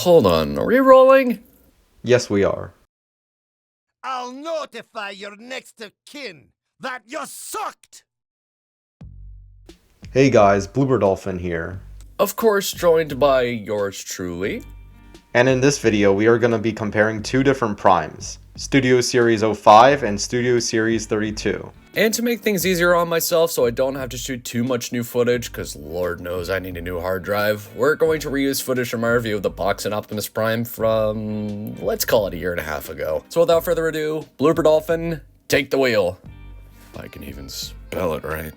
Hold on, are we rolling? Yes, we are. I'll notify your next of kin that you sucked! Hey guys, Bloober Dolphin here. Of course, joined by yours truly. And in this video, we are going to be comparing two different primes, Studio Series 05 and Studio Series 32. And to make things easier on myself so I don't have to shoot too much new footage, because Lord knows I need a new hard drive, we're going to reuse footage from my review of the box and Optimus Prime from, let's call it a year and a half ago. So without further ado, Bloober Dolphin, take the wheel. If I can even spell it right.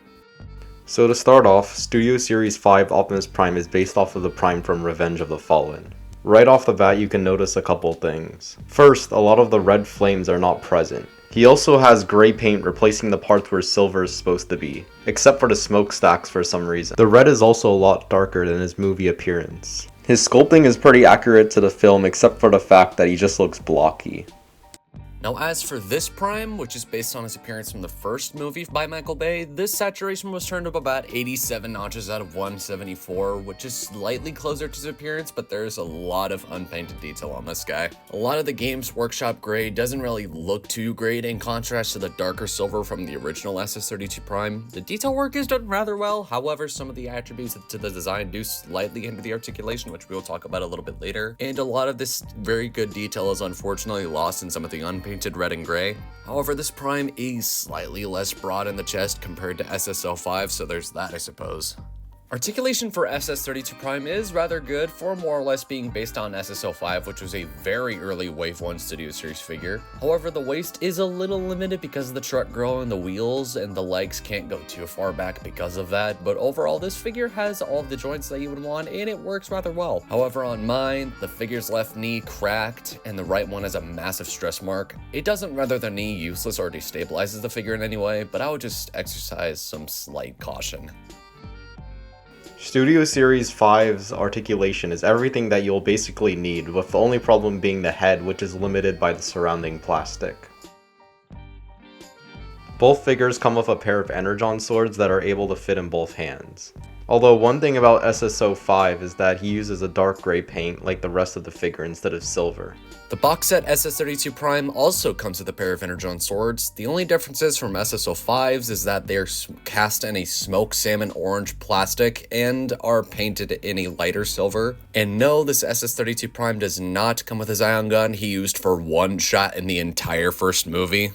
So to start off, Studio Series 5 Optimus Prime is based off of the Prime from Revenge of the Fallen. Right off the bat, you can notice a couple things. First, a lot of the red flames are not present. He also has gray paint replacing the parts where silver is supposed to be, except for the smokestacks for some reason. The red is also a lot darker than his movie appearance. His sculpting is pretty accurate to the film except for the fact that he just looks blocky. Now as for this Prime, which is based on his appearance from the first movie by Michael Bay, this saturation was turned up about 87 notches out of 174, which is slightly closer to his appearance, but there's a lot of unpainted detail on this guy. A lot of the Games Workshop gray doesn't really look too great in contrast to the darker silver from the original SS-32 Prime. The detail work is done rather well, however some of the attributes to the design do slightly hinder the articulation, which we will talk about a little bit later, and a lot of this very good detail is unfortunately lost in some of the unpainted red and gray. However, this Prime is slightly less broad in the chest compared to SS-05, so there's that, I suppose. Articulation for SS-32 Prime is rather good, for more or less being based on SS-05, which was a very early Wave 1 Studio Series figure. However, the waist is a little limited because of the truck grill and the wheels, and the legs can't go too far back because of that, but overall this figure has all of the joints that you would want, and it works rather well. However, on mine, the figure's left knee cracked, and the right one has a massive stress mark. It doesn't render the knee useless or destabilizes the figure in any way, but I would just exercise some slight caution. Studio Series 5's articulation is everything that you'll basically need, with the only problem being the head, which is limited by the surrounding plastic. Both figures come with a pair of Energon swords that are able to fit in both hands. Although one thing about SS-05 is that he uses a dark gray paint like the rest of the figure instead of silver. The box set SS-32 Prime also comes with a pair of Energon swords. The only differences from SS-05's is that they're cast in a smoked salmon orange plastic and are painted in a lighter silver. And no, this SS-32 Prime does not come with his ion gun he used for one shot in the entire first movie.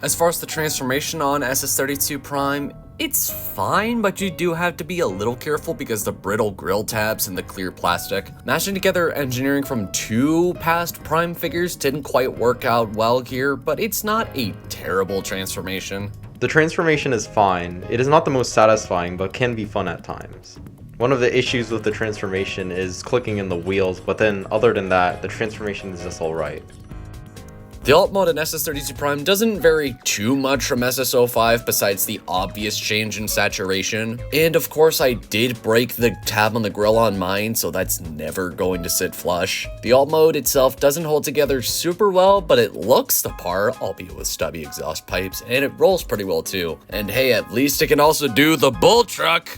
As far as the transformation on SS-32 Prime, it's fine, but you do have to be a little careful because the brittle grill tabs and the clear plastic. Mashing together engineering from two past Prime figures didn't quite work out well here, but it's not a terrible transformation. The transformation is fine. It is not the most satisfying, but can be fun at times. One of the issues with the transformation is clicking in the wheels, but then other than that, the transformation is just alright. The alt mode in SS-32 Prime doesn't vary too much from SS-05 besides the obvious change in saturation. And of course I did break the tab on the grill on mine, so that's never going to sit flush. The alt mode itself doesn't hold together super well, but it looks the part, albeit with stubby exhaust pipes, and it rolls pretty well too. And hey, at least it can also do the bull truck!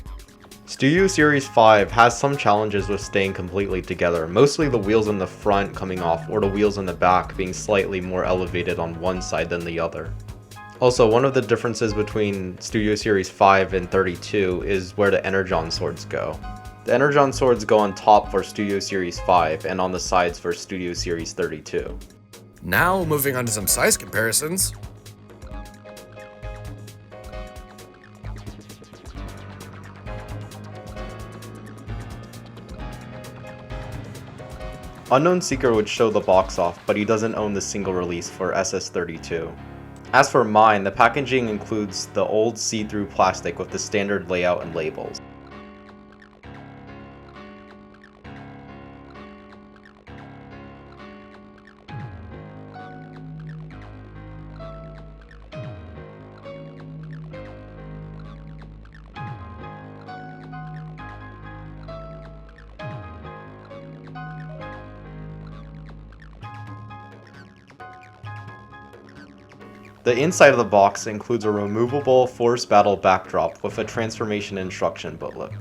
Studio Series 5 has some challenges with staying completely together, mostly the wheels in the front coming off or the wheels in the back being slightly more elevated on one side than the other. Also, one of the differences between Studio Series 5 and 32 is where the Energon swords go. The Energon swords go on top for Studio Series 5 and on the sides for Studio Series 32. Now moving on to some size comparisons. Unknown Seeker would show the box off, but he doesn't own the single release for SS-32. As for mine, the packaging includes the old see-through plastic with the standard layout and labels. The inside of the box includes a removable Force Battle backdrop with a transformation instruction booklet.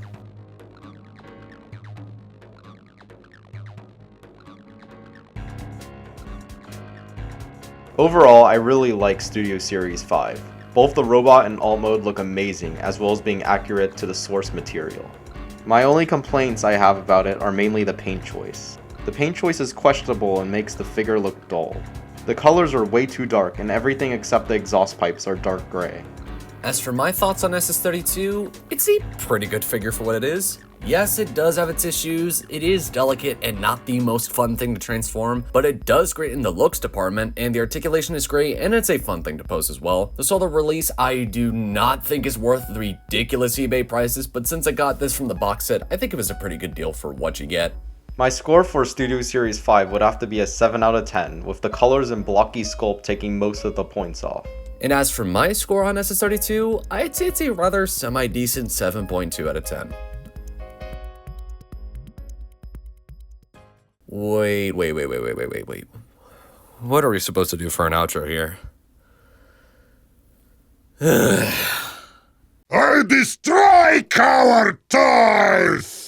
Overall, I really like Studio Series 5. Both the robot and alt mode look amazing, as well as being accurate to the source material. My only complaints I have about it are mainly the paint choice. The paint choice is questionable and makes the figure look dull. The colors are way too dark, and everything except the exhaust pipes are dark gray. As for my thoughts on SS-32, it's a pretty good figure for what it is. Yes, it does have its issues, it is delicate and not the most fun thing to transform, but it does great in the looks department, and the articulation is great, and it's a fun thing to pose as well. The solo release I do not think is worth the ridiculous eBay prices, but since I got this from the box set, I think it was a pretty good deal for what you get. My score for Studio Series 5 would have to be a 7 out of 10, with the colors and blocky sculpt taking most of the points off. And as for my score on SS-32, I'd say it's a rather semi-decent 7.2 out of 10. Wait. What are we supposed to do for an outro here? I destroy coward toys!